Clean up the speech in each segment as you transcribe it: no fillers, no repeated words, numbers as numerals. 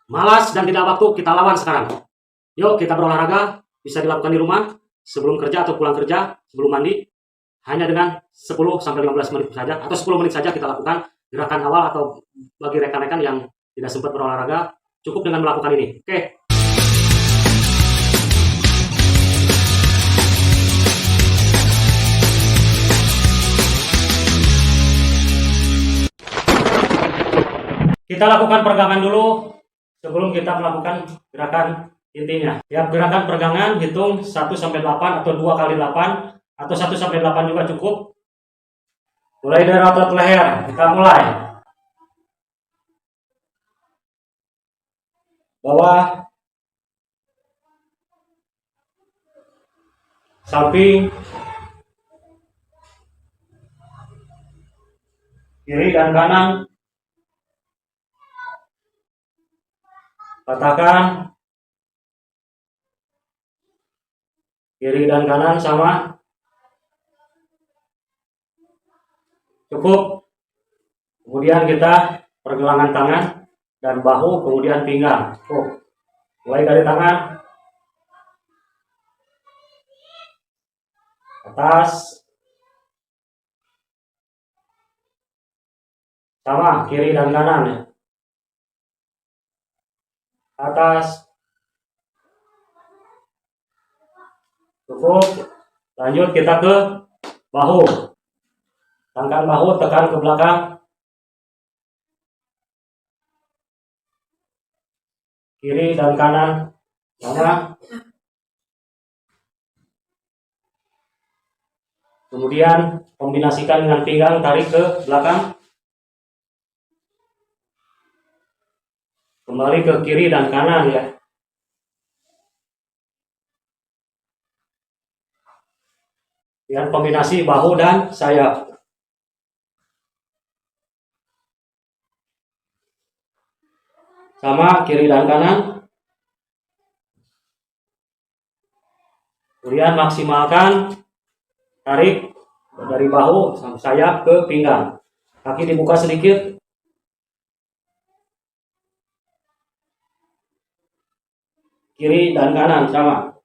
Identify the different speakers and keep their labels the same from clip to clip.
Speaker 1: malas dan tidak waktu, kita lawan sekarang. Yuk kita berolahraga, bisa dilakukan di rumah, sebelum kerja atau pulang kerja, sebelum mandi, hanya dengan 10-15 menit saja, atau 10 menit saja kita lakukan gerakan awal, atau bagi rekan-rekan yang tidak sempat berolahraga, cukup dengan melakukan ini. Oke. Kita lakukan peregangan dulu sebelum kita melakukan gerakan intinya. Ya, gerakan peregangan hitung 1-8 atau 2 kali 8 atau 1-8 juga cukup. Mulai dari otot leher, kita mulai. Bawah, samping, kiri dan kanan, patahkan, kiri dan kanan sama, cukup. Kemudian kita pergelangan tangan dan bahu, kemudian pinggang. Mulai dari tangan, atas, sama, kiri dan kanan, atas, cukup. Lanjut kita ke bahu, angkat bahu, tekan ke belakang, kiri dan kanan, sama. Kemudian kombinasikan dengan pinggang, tarik ke belakang, kembali ke kiri dan kanan ya. Dengan kombinasi bahu dan sayap. Sama, kiri dan kanan. Kemudian maksimalkan tarik dari bahu sampai sayap ke pinggang. Kaki dibuka sedikit. Kiri dan kanan sama.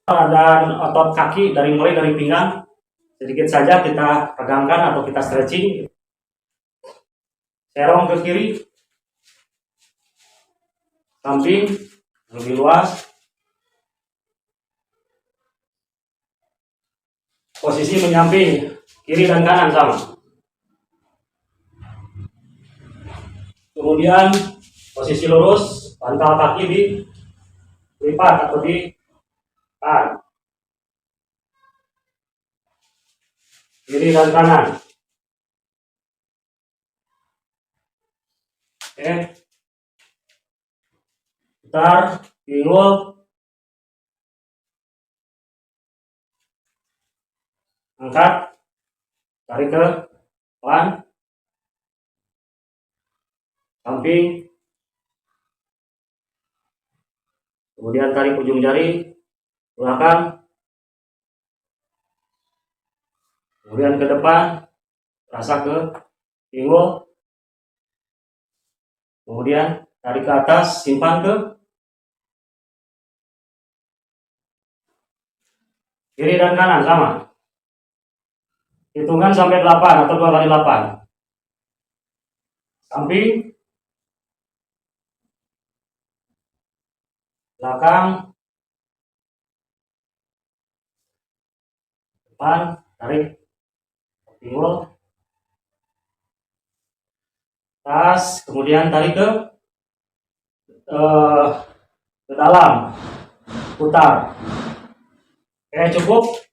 Speaker 1: Dan otot kaki mulai dari pinggang sedikit saja kita pegangkan atau kita stretching. Serong ke kiri, samping lebih luas. Posisi menyamping, kiri dan kanan sama. Kemudian posisi lurus, bantal kaki dilipat atau ditahan. Kiri dan kanan. Oke. Putar, pinggul. Angkat, tarik ke depan, samping, kemudian tarik ujung jari, belakang, kemudian ke depan, rasa ke pinggul, kemudian tarik ke atas, simpan ke kiri dan kanan sama. Hitungan sampai 8 atau 2 kali 8. Samping, belakang, depan, tarik pinggul, atas, kemudian tarik ke dalam, putar. Oke, cukup.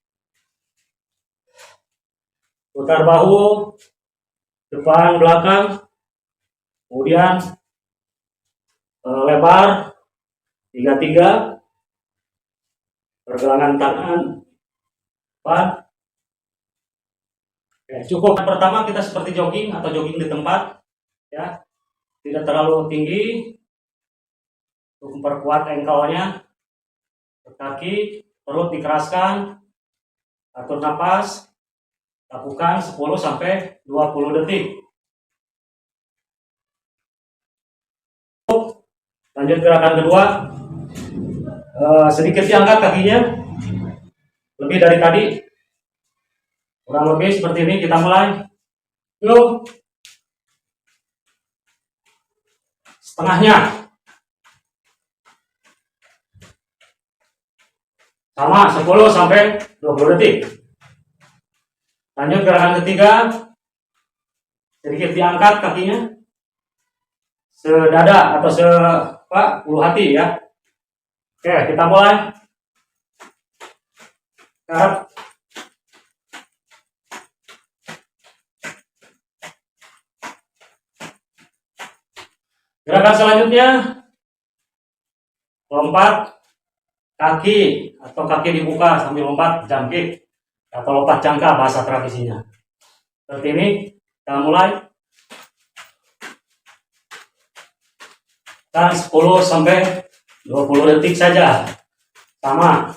Speaker 1: Putar bahu, depan, belakang, kemudian lebar, 3-3, pergelangan tangan, 4. Oke, cukup. Yang pertama kita seperti jogging atau jogging di tempat, ya, tidak terlalu tinggi, untuk memperkuat ankle-nya, kaki, perut dikeraskan, atur napas, Lakukan 10 sampai 20 detik. Lanjut gerakan kedua. Sedikit diangkat kakinya, lebih dari tadi, kurang lebih seperti ini. Kita mulai. Yuk, setengahnya. Sama 10 sampai 20 detik. Lanjut gerakan ketiga. Sedikit diangkat kakinya, sedada atau ulu hati ya. Oke, kita mulai. Cut. Gerakan selanjutnya, lompat kaki atau kaki dibuka sambil lompat jump kick atau lompat jangka bahasa tradisinya. Seperti ini, kita mulai. Dan 10 sampai 20 detik saja. Sama.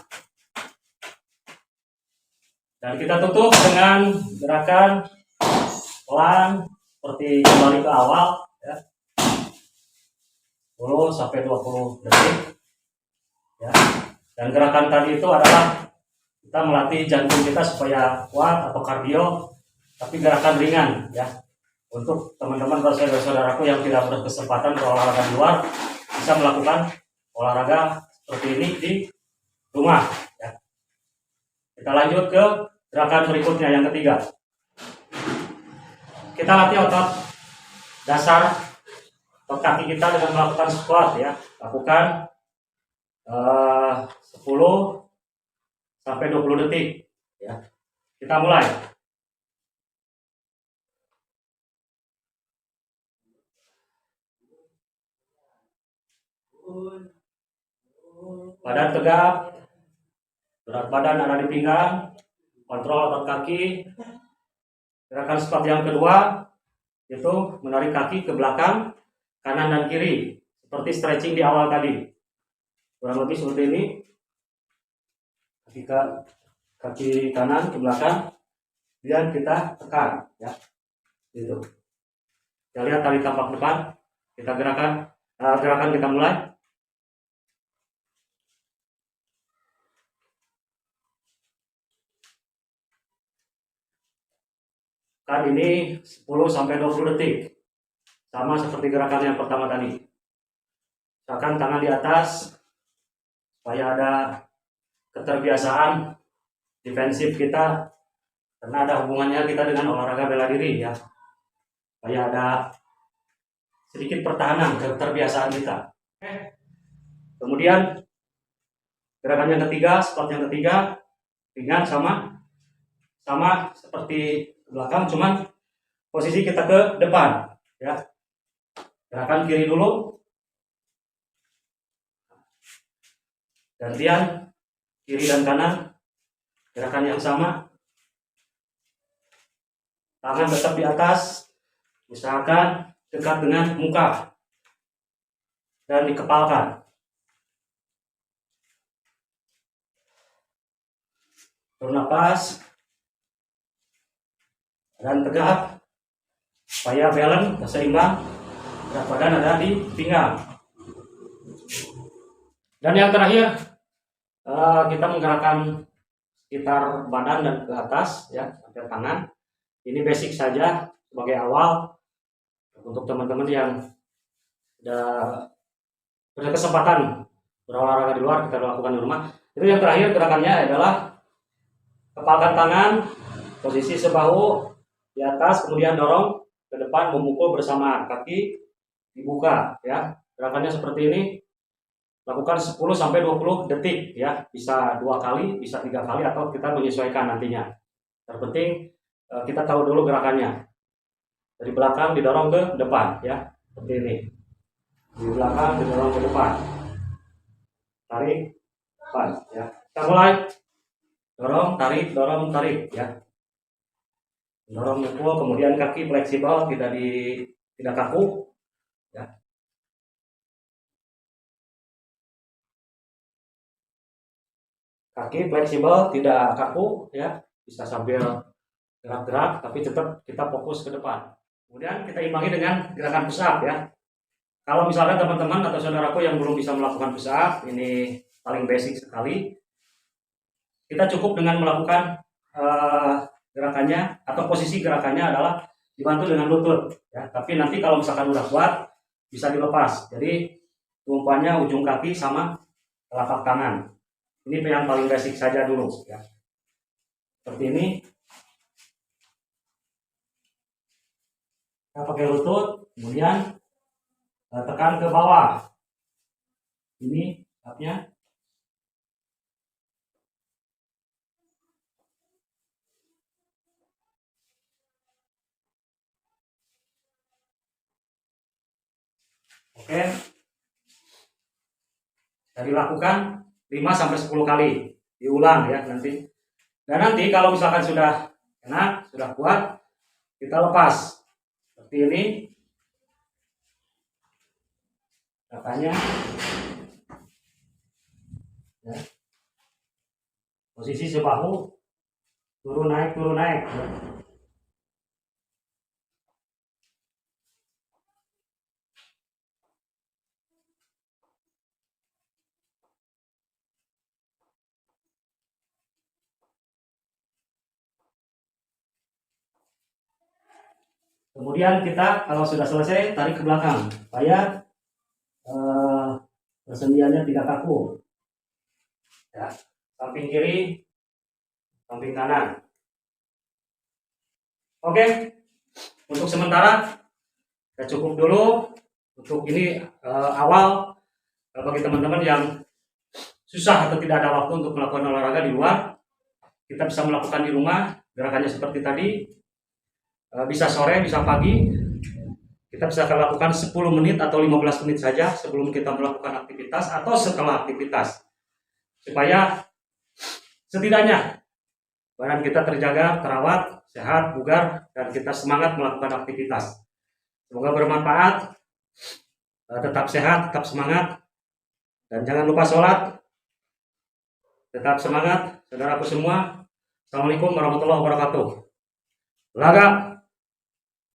Speaker 1: Dan kita tutup dengan gerakan pelan seperti kembali ke awal ya. 10 sampai 20 detik. Ya. Dan gerakan tadi itu adalah kita melatih jantung kita supaya kuat atau kardio, tapi gerakan ringan ya. Untuk teman-teman atau saudara-saudaraku yang tidak berkesempatan berolahraga di luar, bisa melakukan olahraga seperti ini di rumah ya. Kita lanjut ke gerakan berikutnya, yang ketiga. Kita latih otot dasar otot kaki kita dengan melakukan squat ya. Lakukan 10 sampai 20 detik ya. Kita mulai. Badan tegap, berat badan ada di pinggang, kontrol otot kaki. Gerakan squat yang kedua itu menarik kaki ke belakang, kanan dan kiri, seperti stretching di awal tadi. Kurang lebih seperti ini. Kaki kanan ke belakang, kemudian kita tekan ya. Gitu. Kita lihat tali tapak depan. Kita gerakan kita mulai. Kan ini 10 sampai 20 detik. Sama seperti gerakan yang pertama tadi. Tekan tangan di atas supaya ada keterbiasaan defensif kita, karena ada hubungannya kita dengan olahraga bela diri ya. Supaya ada sedikit pertahanan keterbiasaan kita. Kemudian gerakan yang ketiga, squat yang ketiga, ringan sama seperti belakang, cuman posisi kita ke depan ya. Gerakan kiri dulu, gantian kiri dan kanan, gerakan yang sama. Tangan tetap di atas, usahakan dekat dengan muka dan dikepalkan. Bernapas dan tegap supaya balance, seimbang, berat badan ada di pinggang. Dan yang terakhir, kita menggerakkan sekitar badan dan ke atas ya, sampai tangan. Ini basic saja sebagai awal untuk teman-teman yang sudah berkesempatan berolahraga di luar, kita lakukan di rumah. Itu yang terakhir gerakannya adalah kepalkan tangan, posisi sebahu di atas, kemudian dorong ke depan, memukul bersamaan, kaki dibuka ya. Gerakannya seperti ini. Lakukan 10 sampai 20 detik ya. Bisa 2 kali, bisa 3 kali, atau kita menyesuaikan nantinya. Terpenting kita tahu dulu gerakannya. Dari belakang didorong ke depan ya. Seperti ini. Di belakang didorong ke depan. Tarik, depan ya. Kita mulai. Dorong, tarik ya. Dorong, mukul, kemudian kaki fleksibel, tidak kaku ya. Kaki fleksibel, tidak kaku ya, bisa sambil gerak-gerak, tapi tetap kita fokus ke depan. Kemudian kita imbangi dengan gerakan push up ya. Kalau misalkan teman-teman atau saudaraku yang belum bisa melakukan push up, ini paling basic sekali. Kita cukup dengan melakukan gerakannya atau posisi gerakannya adalah dibantu dengan lutut ya. Tapi nanti kalau misalkan udah kuat bisa dilepas. Jadi tumpuannya ujung kaki sama telapak tangan. Ini yang paling basic saja dulu ya. Seperti ini. Kita pakai lutut, kemudian tekan ke bawah. Ini tapnya. Oke. Kita dilakukan 5-10 kali. Diulang ya nanti. Dan nanti kalau misalkan sudah enak, sudah kuat, kita lepas. Seperti ini. Katanya. Ya. Posisi sebahu turun naik ya. Kemudian kita kalau sudah selesai tarik ke belakang supaya persendiannya tidak kaku ya. Samping kiri, samping kanan. Oke, untuk sementara kita cukup dulu. Untuk ini awal bagi teman-teman yang susah atau tidak ada waktu untuk melakukan olahraga di luar, kita bisa melakukan di rumah. Gerakannya seperti tadi, bisa sore, bisa pagi. Kita bisa lakukan 10 menit atau 15 menit saja sebelum kita melakukan aktivitas atau setelah aktivitas. Supaya setidaknya badan kita terjaga, terawat, sehat, bugar, dan kita semangat melakukan aktivitas. Semoga bermanfaat, tetap sehat, tetap semangat, dan jangan lupa sholat. Tetap semangat, saudaraku semua. Assalamualaikum warahmatullahi wabarakatuh. Olahraga